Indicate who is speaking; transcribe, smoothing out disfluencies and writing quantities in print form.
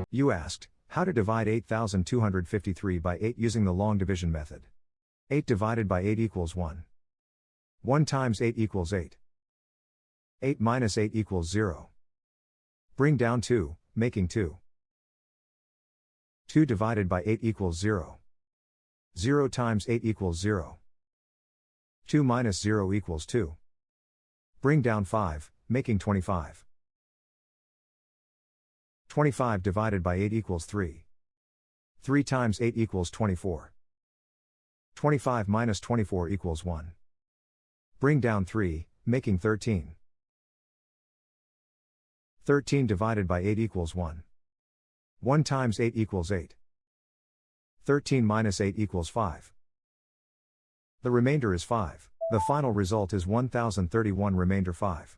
Speaker 1: You asked, how to divide 8,253 by 8 using the long division method. 8 divided by 8 equals 1. 1 times 8 equals 8. 8 minus 8 equals 0. Bring down 2, making 2. 2 divided by 8 equals 0. 0 times 8 equals 0. 2 minus 0 equals 2. Bring down 5, making 25. 25 divided by 8 equals 3. 3 times 8 equals 24. 25 minus 24 equals 1. Bring down 3, making 13. 13 divided by 8 equals 1. 1 times 8 equals 8. 13 minus 8 equals 5. The remainder is 5. The final result is 1031 remainder 5.